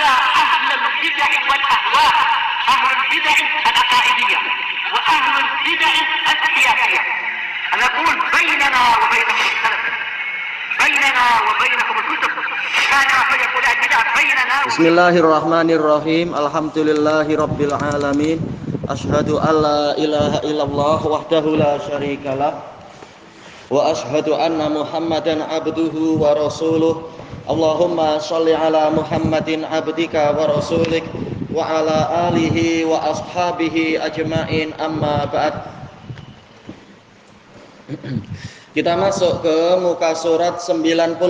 على أهل البدع والأهواء، أهل البدع العقائدية وأهل البدع السياسية. أنا أقول بيننا وبينكم السلف، بيننا وبينكم الكتب، كان فيقول البدع بيننا. بسم الله الرحمن الرحيم. Alhamdulillahi rabbil alamin. Asyhadu an la ilaha illallah wahdahu la syarikalah wa asyhadu anna Muhammadan abduhu wa rasuluh. Allahumma shalli ala Muhammadin abdika wa rasulik wa ala alihi wa ashabihi ajmain, amma ba'd. Kita masuk ke muka surat 97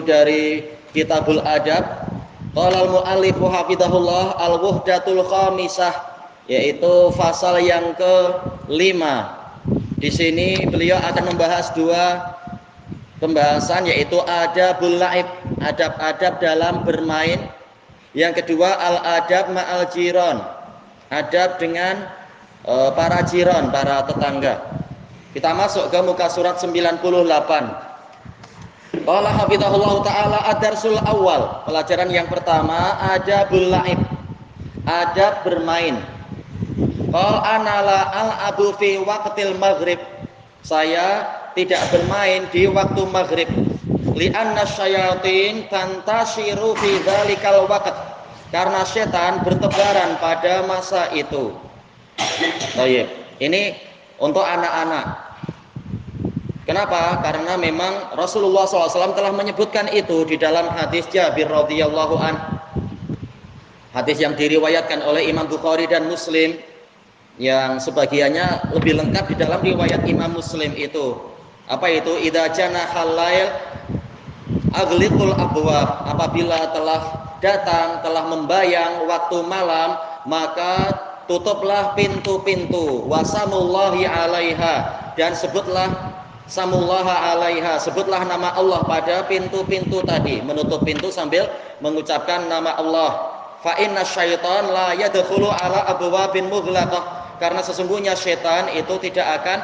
dari Kitabul Adab. Qala al-mu'allifu hafidhahullah al-wuhdatul khamisah, yaitu pasal yang ke-5. Di sini beliau akan membahas dua pembahasan, yaitu adabul la'ib, adab-adab dalam bermain. Yang kedua al-adab ma'al jiran, adab dengan para jiran, para tetangga. Kita masuk ke muka surat 98. Qala hafizahullah ta'ala ad-darsul awal, pelajaran yang pertama adabul la'ib, adab bermain. Qala ana la al-abu fi waqtil maghrib, saya tidak bermain di waktu maghrib. Li'anna syayatin tantashiru fi dzalikal waqt, karena setan bertebaran pada masa itu. Baik, ini untuk anak-anak. Kenapa? Karena memang Rasulullah SAW telah menyebutkan itu di dalam hadis Jabir radhiyallahu an, hadis yang diriwayatkan oleh Imam Bukhari dan Muslim, yang sebagiannya lebih lengkap di dalam riwayat Imam Muslim itu. Apa itu? Idza janahal lail aghliqul abwab, apabila telah datang, telah membayang waktu malam, maka tutuplah pintu-pintu. Wasamullahi alaiha, dan sebutlah samullaha alaiha, sebutlah nama Allah pada pintu-pintu tadi, menutup pintu sambil mengucapkan nama Allah. Fa inna syaitan la yadkhulu ala abwabin mughlaqah, karena sesungguhnya syaitan itu tidak akan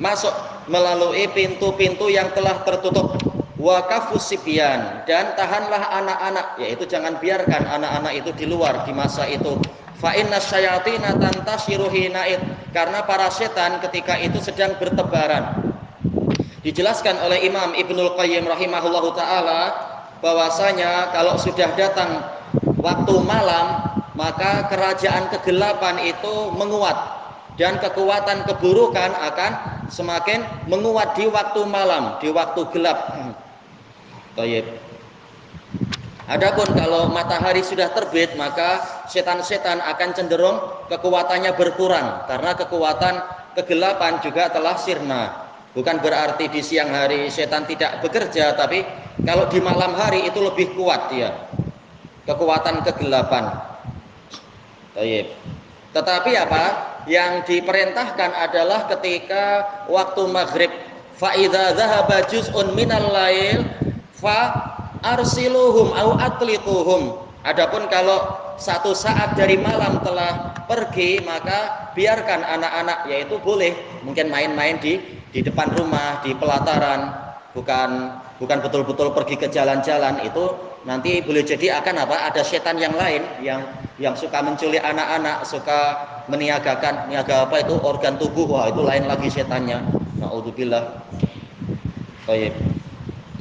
masuk melalui pintu-pintu yang telah tertutup. Wa kafus sibyan, dan tahanlah anak-anak, yaitu jangan biarkan anak-anak itu di luar di masa itu. Fa inna syayatina tantashiru hinaid, karena para setan ketika itu sedang bertebaran. Dijelaskan oleh Imam Ibnul Qayyim rahimahullahu ta'ala bahwasanya kalau sudah datang waktu malam, maka kerajaan kegelapan itu menguat dan kekuatan keburukan akan semakin menguat di waktu malam, di waktu gelap. Baik. Adapun kalau matahari sudah terbit, maka setan-setan akan cenderung kekuatannya berkurang, karena kekuatan kegelapan juga telah sirna. Bukan berarti di siang hari setan tidak bekerja, tapi kalau di malam hari itu lebih kuat dia, kekuatan kegelapan. Baik. Tetapi apa yang diperintahkan adalah ketika waktu maghrib, fa idza dzahaba juz'un minal lail fa arsiluhum au atlituhum. Adapun kalau satu saat dari malam telah pergi, maka biarkan anak-anak, yaitu boleh mungkin main-main di depan rumah, di pelataran, bukan betul-betul pergi ke jalan-jalan. Itu nanti boleh jadi akan apa? Ada setan yang lain yang suka menculik anak-anak, suka meniaga apa itu organ tubuh. Wah, itu lain lagi setannya. Naudzubillah. Baik.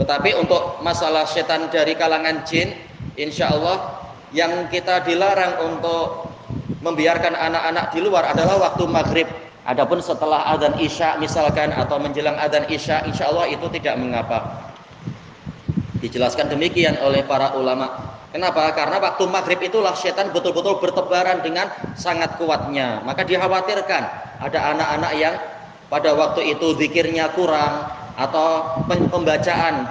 Tetapi untuk masalah setan dari kalangan jin, insya Allah yang kita dilarang untuk membiarkan anak-anak di luar adalah waktu maghrib. Adapun setelah adzan isya misalkan atau menjelang adzan isya, insya Allah itu tidak mengapa. Dijelaskan demikian oleh para ulama. Kenapa? Karena waktu maghrib itulah setan betul-betul bertebaran dengan sangat kuatnya. Maka dikhawatirkan ada anak-anak yang pada waktu itu zikirnya kurang, atau penjagaan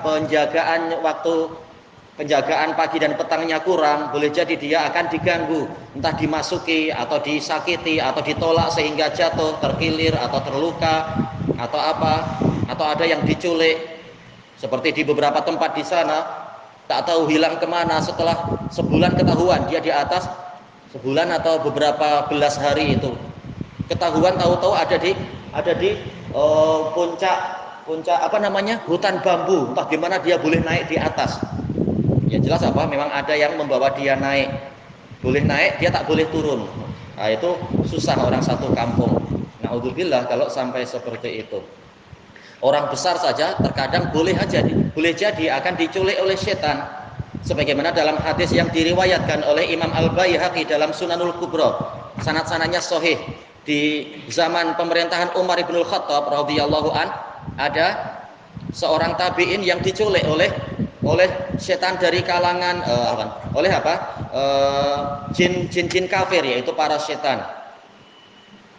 pagi dan petangnya kurang, boleh jadi dia akan diganggu, entah dimasuki atau disakiti atau ditolak sehingga jatuh, terkilir atau terluka atau apa, atau ada yang diculik seperti di beberapa tempat di sana, tak tahu hilang kemana setelah sebulan ketahuan dia di atas, sebulan atau beberapa belas hari itu ketahuan, tahu-tahu ada di puncak apa namanya, hutan bambu, entah gimana dia boleh naik di atas. Ya jelas apa? Memang ada yang membawa dia naik. Boleh naik, dia tak boleh turun. Nah, itu susah orang satu kampung. Naudzubillah kalau sampai seperti itu. Orang besar saja terkadang boleh jadi akan diculik oleh setan. Sebagaimana dalam hadis yang diriwayatkan oleh Imam Al-Baihaqi dalam Sunanul Kubra. Sanad-sanadnya sahih. Di zaman pemerintahan Umar ibn Khattab radhiyallahu an, ada seorang tabi'in yang diculik oleh setan dari kalangan jin kafir, yaitu para setan.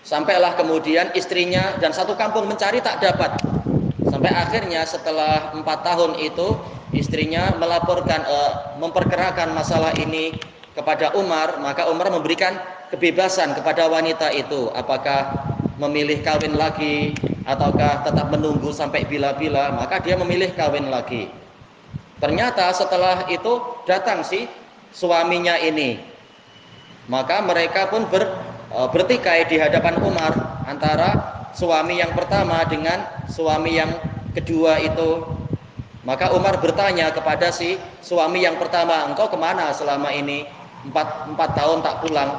Sampailah kemudian istrinya dan satu kampung mencari tak dapat. Sampai akhirnya setelah 4 tahun itu istrinya melaporkan, memperkerakan masalah ini kepada Umar. Maka Umar memberikan kebebasan kepada wanita itu, apakah memilih kawin lagi ataukah tetap menunggu sampai bila-bila. Maka dia memilih kawin lagi. Ternyata setelah itu datang si suaminya ini. Maka mereka pun bertikai di hadapan Umar, antara suami yang pertama dengan suami yang kedua itu. Maka Umar bertanya kepada si suami yang pertama, engkau kemana selama ini? 4 tahun tak pulang.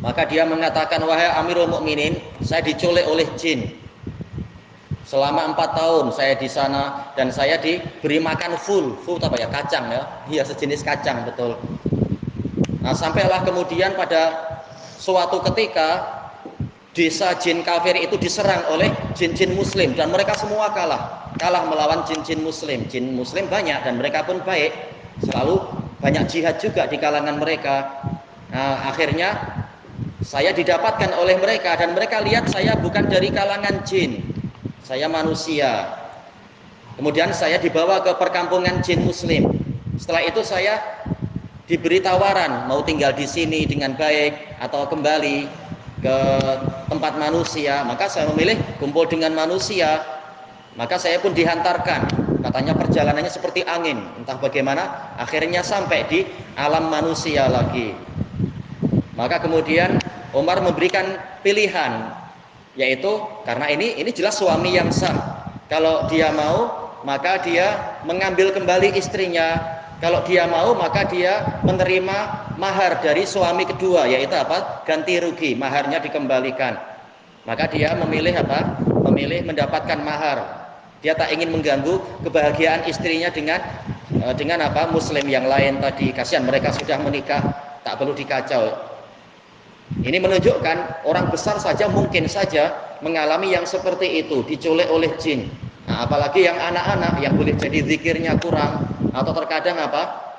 Maka dia mengatakan, wahai Amirul Mukminin, saya diculik oleh jin. Selama 4 tahun saya di sana dan saya diberi makan full apa ya, kacang ya, iya sejenis kacang, betul. Nah, sampailah kemudian pada suatu ketika desa jin kafir itu diserang oleh jin-jin muslim dan mereka semua kalah melawan jin-jin muslim. Jin muslim banyak dan mereka pun baik, selalu banyak jihad juga di kalangan mereka. Nah, akhirnya saya didapatkan oleh mereka dan mereka lihat saya bukan dari kalangan jin, saya manusia. Kemudian saya dibawa ke perkampungan jin muslim. Setelah itu saya diberi tawaran mau tinggal di sini dengan baik atau kembali ke tempat manusia. Maka saya memilih kumpul dengan manusia. Maka saya pun dihantarkan. Katanya perjalanannya seperti angin, entah bagaimana akhirnya sampai di alam manusia lagi. Maka kemudian Umar memberikan pilihan, yaitu karena ini jelas suami yang sah. Kalau dia mau, maka dia mengambil kembali istrinya. Kalau dia mau, maka dia menerima mahar dari suami kedua, yaitu apa? Ganti rugi, maharnya dikembalikan. Maka dia memilih apa? Memilih mendapatkan mahar. Dia tak ingin mengganggu kebahagiaan istrinya dengan apa? Muslim yang lain tadi. Kasihan mereka sudah menikah, tak perlu dikacau. Ini menunjukkan orang besar saja mungkin saja mengalami yang seperti itu, diculik oleh jin. Nah, apalagi yang anak-anak yang boleh jadi zikirnya kurang atau terkadang apa?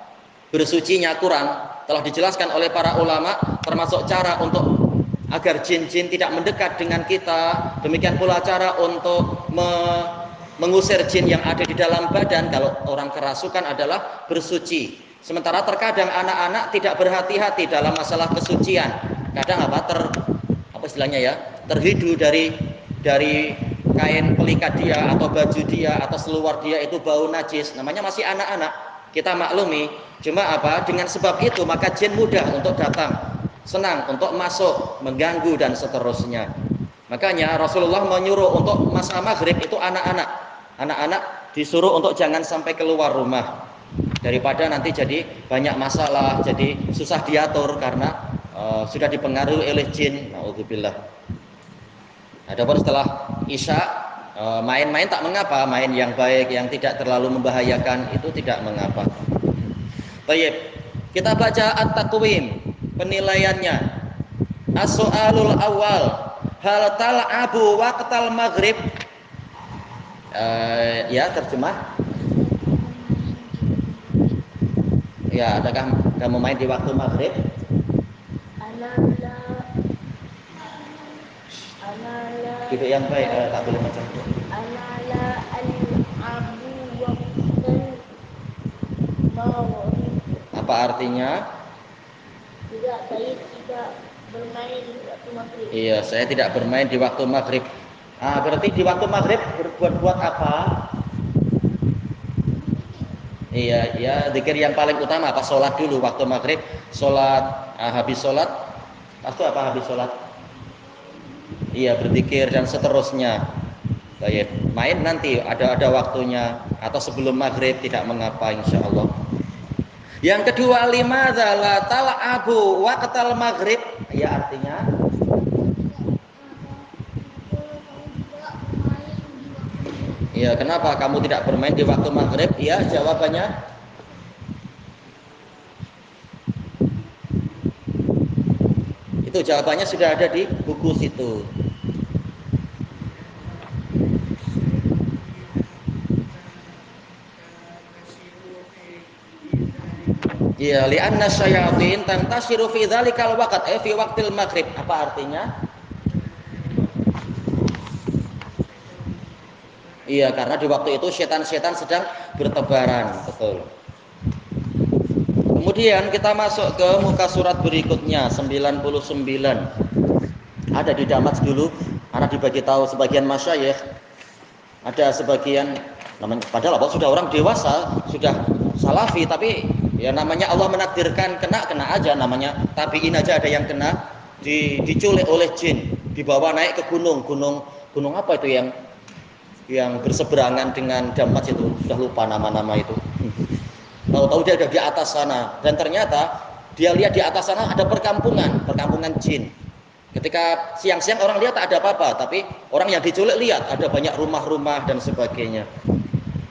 Bersucinya kurang. Telah dijelaskan oleh para ulama termasuk cara untuk agar jin-jin tidak mendekat dengan kita. Demikian pula cara untuk mengusir jin yang ada di dalam badan kalau orang kerasukan adalah bersuci. Sementara terkadang anak-anak tidak berhati-hati dalam masalah kesucian. Kadang terhidu dari kain pelikat dia atau baju dia atau seluar dia itu bau najis. Namanya masih anak-anak, kita maklumi. Cuma dengan sebab itu maka jin mudah untuk datang, senang untuk masuk, mengganggu dan seterusnya. Makanya Rasulullah menyuruh untuk masa maghrib itu anak-anak disuruh untuk jangan sampai keluar rumah, daripada nanti jadi banyak masalah, jadi susah diatur karena sudah dipengaruhi oleh jin. Naudzubillah. Adapun setelah Isya main-main tak mengapa, main yang baik yang tidak terlalu membahayakan itu tidak mengapa. Baik, kita baca at-taqwim penilaiannya. As-soalul awal, hal tal'abu waqtal maghrib. Ya, terjemah. Ya, adakah kamu main di waktu maghrib? Gitu yang baik, tak boleh macam itu. Apa artinya? Saya tidak bermain di waktu maghrib. Iya, saya tidak bermain di waktu maghrib. Berarti di waktu maghrib berbuat apa? Iya, ya zikir yang paling utama apa? Sholat dulu waktu maghrib. Sholat, habis sholat. Pasti apa habis sholat? Iya, berzikir dan seterusnya. Baik, main nanti ada waktunya atau sebelum maghrib tidak mengapa, insya Allah. Yang kedua, limadza la tal'abu waqtal maghrib? Ya artinya ya, kenapa kamu tidak bermain di waktu maghrib? Ya, jawabannya itu jawabannya sudah ada di buku situ. Ya, li'anna syayatin tantasiru fi dzalikal waqt, fi waqtil maghrib. Apa artinya? Iya, karena di waktu itu setan-setan sedang bertebaran, betul. Kemudian kita masuk ke muka surat berikutnya 99. Ada di Damats dulu, anak dibagi tahu sebagian masyayikh, ada sebagian padahal apa sudah orang dewasa, sudah salafi, tapi ya namanya Allah menakdirkan kena aja, namanya tabiin aja ada yang kena diculik oleh jin, dibawa naik ke gunung apa itu yang berseberangan dengan Damats itu, sudah lupa nama-nama itu. Tahu-tahu dia ada di atas sana, dan ternyata dia lihat di atas sana ada perkampungan jin. Ketika siang-siang orang lihat tak ada apa-apa, tapi orang yang diculik lihat ada banyak rumah-rumah dan sebagainya.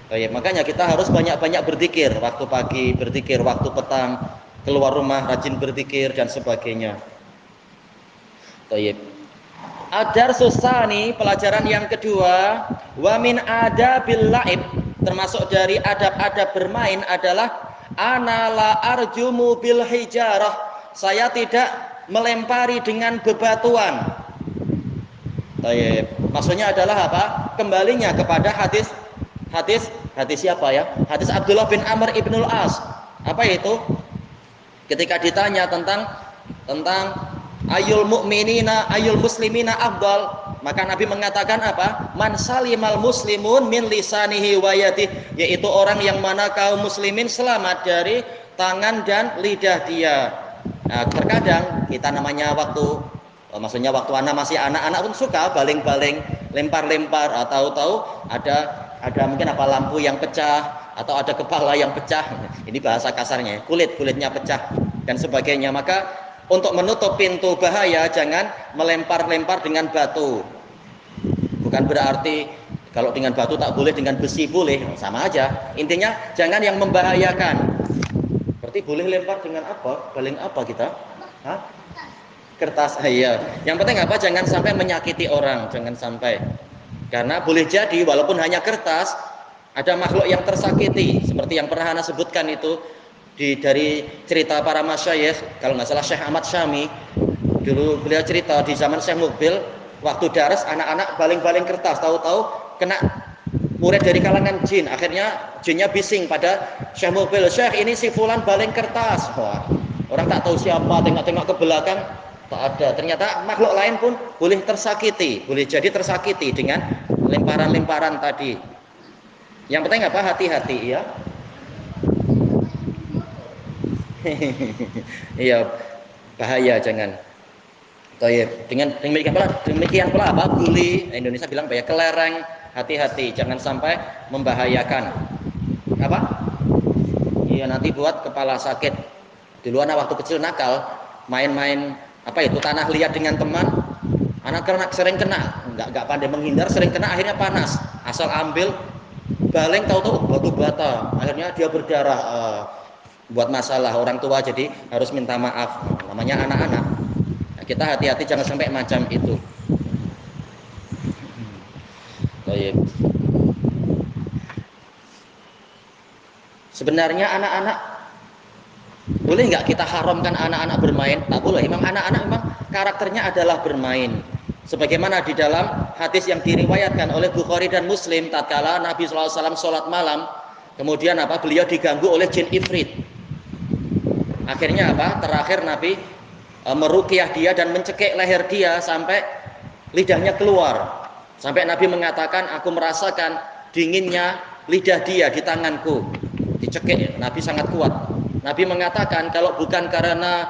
Ya, makanya kita harus banyak-banyak berzikir, waktu pagi berzikir, waktu petang keluar rumah rajin berzikir dan sebagainya. Baik. Ad-darsus tsani, pelajaran yang kedua, wa min adabil laib, termasuk dari adab-adab bermain adalah ana la arjumu bil hijarah, saya tidak melempari dengan bebatuan. Baik. Maksudnya adalah apa? Kembalinya kepada hadis siapa ya? Hadis Abdullah bin Amr ibnul As. Apa itu? Ketika ditanya tentang ayul mu'minina ayul muslimina afdal, maka Nabi mengatakan apa? Man salimal muslimun min lisanihi wa yadihi, yaitu orang yang mana kaum muslimin selamat dari tangan dan lidah dia. Nah, terkadang kita namanya maksudnya waktu anak-anak pun suka baling-baling, lempar-lempar, atau tahu ada mungkin apa lampu yang pecah atau ada kepala yang pecah. Ini bahasa kasarnya, kulitnya pecah dan sebagainya. Maka untuk menutup pintu bahaya jangan melempar-lempar dengan batu. Bukan berarti kalau dengan batu tak boleh, dengan besi boleh, sama aja. Intinya jangan yang membahayakan. Berarti boleh lempar dengan apa? Baling apa kita? Hah? Kertas. Iya. Yang penting apa? Jangan sampai menyakiti orang, jangan sampai. Karena boleh jadi walaupun hanya kertas, ada makhluk yang tersakiti. Seperti yang pernah Ana sebutkan itu dari cerita para masyayikh, kalau nggak salah Syekh Ahmad Syami, dulu beliau cerita di zaman Syekh Mukbil, waktu daras anak-anak baling-baling kertas, tahu-tahu kena murid dari kalangan jin. Akhirnya jinnya bising pada Syekh Mukbil, Syekh ini si fulan baling kertas. Wah, orang tak tahu siapa, tengok-tengok ke belakang tak ada. Ternyata makhluk lain pun boleh tersakiti, boleh jadi tersakiti dengan lemparan-lemparan tadi. Yang penting apa? Hati-hati ya. Iya, bahaya, jangan. Dengan demikian pula apa? Buli, Indonesia bilang bahaya, kelereng, hati-hati, jangan sampai membahayakan. Apa? Iya, nanti buat kepala sakit. Dulu anak waktu kecil nakal, main-main apa itu tanah liat dengan teman. Anak sering kena, nggak pandai menghindar, sering kena, akhirnya panas. Asal ambil baling, tahu-tahu batu bata, akhirnya dia berdarah. Buat masalah orang tua, jadi harus minta maaf. Namanya anak-anak. Nah, kita hati-hati jangan sampai macam itu. Baik. Sebenarnya anak-anak boleh nggak kita haramkan anak-anak bermain? Tak boleh. Memang anak-anak memang karakternya adalah bermain. Sebagaimana di dalam hadis yang diriwayatkan oleh Bukhari dan Muslim, tatkala Nabi SAW sholat malam, kemudian apa? Beliau diganggu oleh jin ifrit. Akhirnya apa? Terakhir Nabi meruqyah dia dan mencekik leher dia sampai lidahnya keluar. Sampai Nabi mengatakan, aku merasakan dinginnya lidah dia di tanganku. Dicekik, Nabi sangat kuat. Nabi mengatakan, kalau bukan karena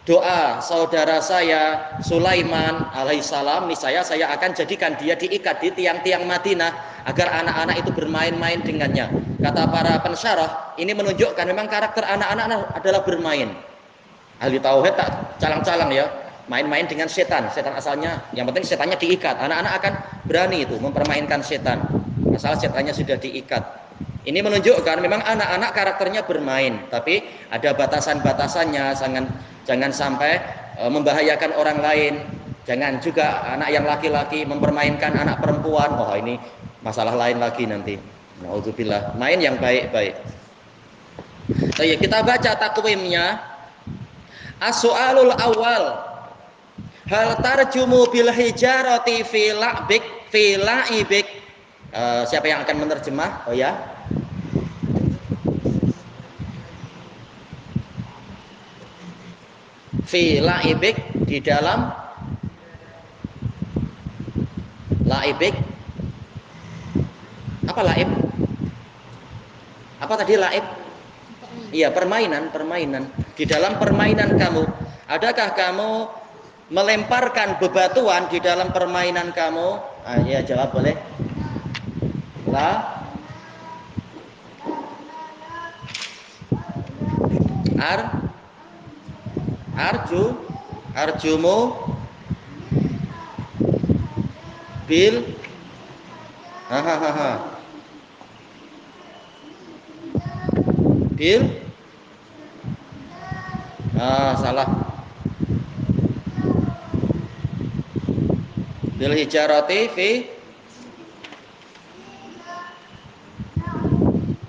doa saudara saya Sulaiman alaihissalam, niscaya saya akan jadikan dia diikat di tiang-tiang Madinah agar anak-anak itu bermain-main dengannya. kata para pensyarah, ini menunjukkan memang karakter anak-anak adalah bermain. Ahli tauhid tak calang-calang ya, main-main dengan setan. Setan asalnya, yang penting setannya diikat. Anak-anak akan berani itu mempermainkan setan. Asal setannya sudah diikat. Ini menunjukkan memang anak-anak karakternya bermain, tapi ada batasan-batasannya. Jangan sampai membahayakan orang lain. Jangan juga anak yang laki-laki mempermainkan anak perempuan. Oh, ini masalah lain lagi nanti. Nauzubillah. Main yang baik-baik. So, ya, kita baca takwimnya. As-su'alul awal. Hal tarjumu bil hijarati fi la'ibik. Siapa yang akan menerjemah? Oh ya. Fi la'ibik, di dalam la'ibik. Apa la'ib? Apa tadi la'ib? Iya, permainan. Di dalam permainan kamu, adakah kamu melemparkan bebatuan di dalam permainan kamu? Ya, jawab boleh. La arjumu bil bil salah, bil hijarati fi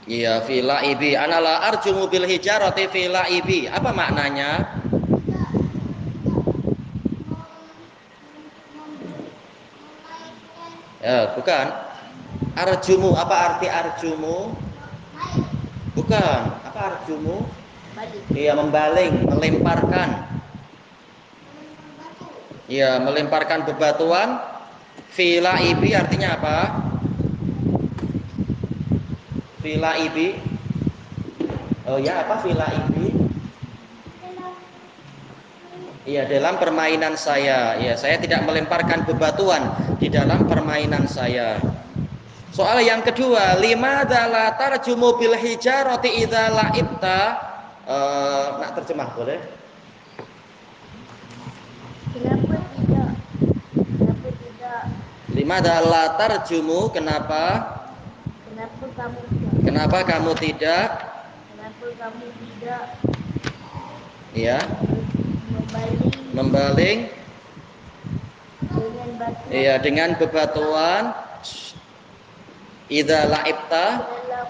iya fi laibi. Ana la arjumu bil hijarati fi laibi. Apa maknanya? Ya, bukan. Arjumu, apa arti arjumu? Bukan. Apa arjumu? Iya, membaling, melemparkan. Iya, melemparkan bebatuan. Fi laibi artinya apa? Fi laibi. Oh ya, apa fi laibi? Iya, dalam permainan saya. Ya, saya tidak melemparkan bebatuan di dalam permainan saya. Soal yang kedua, limadza la tarjumu bil hijarati idza la'ibta? Nak terjemah boleh? Kenapa tidak? Kenapa tidak? Limadza la tarjumu, kenapa? Kenapa kamu tidak? Kenapa kamu tidak? Kenapa kamu tidak Ya, membaling dengan batu iya dengan bebatuan. Idza la'ibta, dalam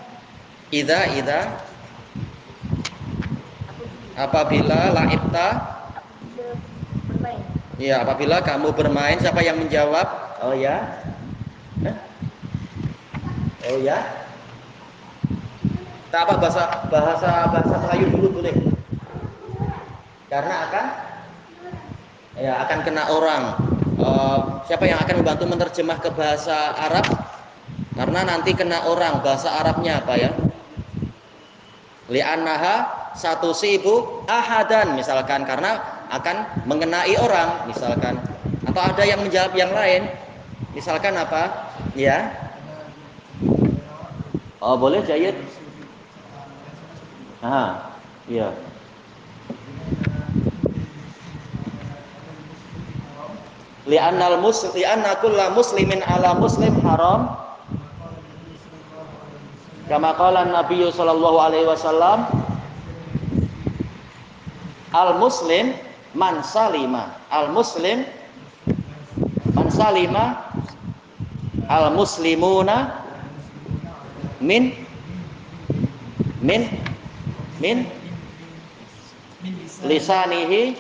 idza apabila la'ibta, apabila bermain? ya apabila kamu bermain. Siapa yang menjawab? Oh ya. Oh ya. Tak apa, bahasa Melayu dulu boleh. Karena akan kena orang. Siapa yang akan membantu menerjemah ke bahasa Arab? Karena nanti kena orang. Bahasa Arabnya apa ya? Li'annaha satu sibu ahadan, misalkan, karena akan mengenai orang, misalkan. Atau ada yang menjawab yang lain, misalkan apa? Ya. Oh, boleh Jayid. Iya. Li'anna kulla muslimin ala muslim haram. Kama qala Nabi sallallahu alaihi wasallam, al-muslim man salima. Al-muslim man salima al-muslimuna min lisanihi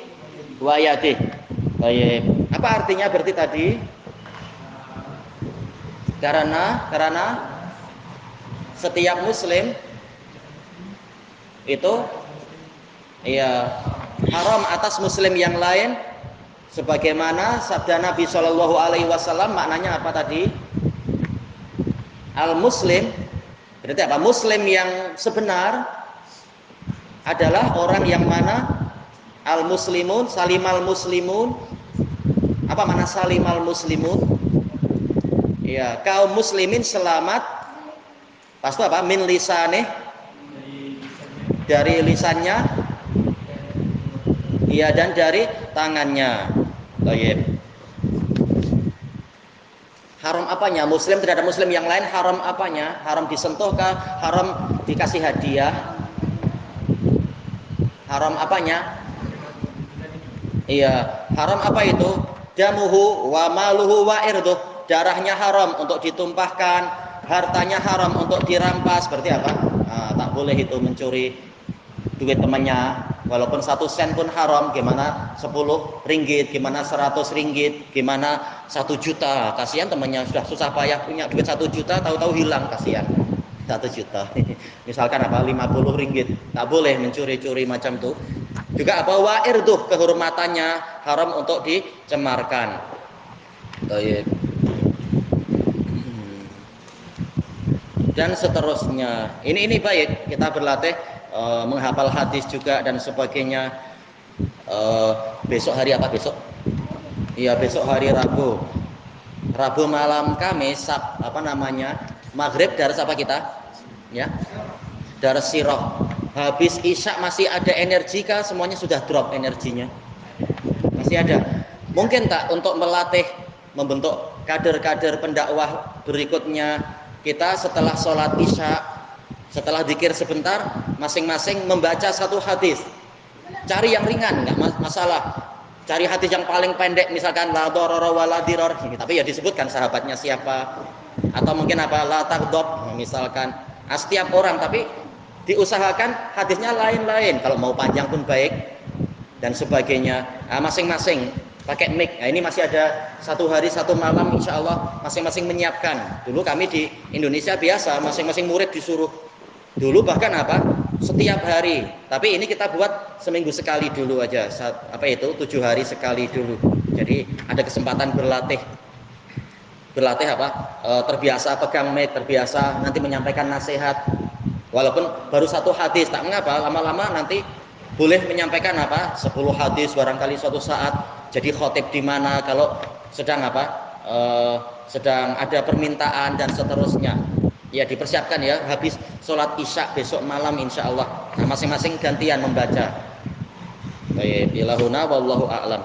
wa yadihi. Baik. Apa artinya berarti tadi? Karena setiap muslim itu ya haram atas muslim yang lain, sebagaimana sabda Nabi Shallallahu alaihi wasallam. Maknanya apa tadi? Al-muslim berarti apa? Muslim yang sebenar adalah orang yang mana? Al-muslimun, salimal muslimun. Apa makna salimal muslimun? Ya, kaum muslimin selamat Pas itu apa? Min lisanih, dari lisannya, iya, dan dari tangannya. Baik. Haram apanya? Muslim terhadap muslim yang lain haram apanya? Haram disentuhkah? Haram dikasih hadiah? Haram apanya? Iya, haram apa itu? Damuhu wa maluhu wa irduh. Darahnya haram untuk ditumpahkan, hartanya haram untuk dirampas. Berarti apa? Nah, tak boleh itu mencuri duit temannya, walaupun 1 sen pun haram. Gimana 10 ringgit, gimana 100 ringgit, gimana 1 juta. Kasihan temannya sudah susah payah punya duit 1 juta, tahu-tahu hilang, kasihan. 1 juta. Misalkan apa? 50 ringgit. Tak boleh mencuri-curi macam itu. Juga apa? Wa irduh, kehormatannya haram untuk dicemarkan. Baik. Dan seterusnya. Ini baik, kita berlatih menghafal hadis juga dan sebagainya. Besok hari apa besok? Iya, besok hari Rabu. Rabu malam Kamis, Maghrib daras apa kita? Ya. Daras siroh. Habis Isya masih ada energi kah? Semuanya sudah drop energinya. Masih ada. Mungkin tak untuk melatih membentuk kader-kader pendakwah berikutnya, kita setelah sholat Isya, setelah zikir sebentar, masing-masing membaca 1 hadis. Cari yang ringan, nggak masalah. Cari hadis yang paling pendek, misalkan la darara wala dirar, tapi ya disebutkan sahabatnya siapa, atau mungkin apa, la taghdab misalkan. Setiap orang, tapi diusahakan hadisnya lain-lain. Kalau mau panjang pun baik dan sebagainya. Masing-masing pakai mic. Ini masih ada 1 hari 1 malam, insya Allah masing-masing menyiapkan. Dulu kami di Indonesia biasa, masing-masing murid disuruh. Dulu bahkan apa? Setiap hari. Tapi ini kita buat seminggu sekali dulu aja. 7 hari sekali dulu. Jadi ada kesempatan berlatih apa? Terbiasa pegang mic, terbiasa nanti menyampaikan nasihat. Walaupun baru 1 hadis, tak mengapa, lama-lama nanti boleh menyampaikan apa? 10 hadis barangkali suatu saat. Jadi khotib di mana kalau sedang apa? Sedang ada permintaan dan seterusnya. Ya dipersiapkan ya, habis sholat Isya besok malam insya Allah. Masing-masing gantian membaca. Baik, ilahuna wallahu a'lam.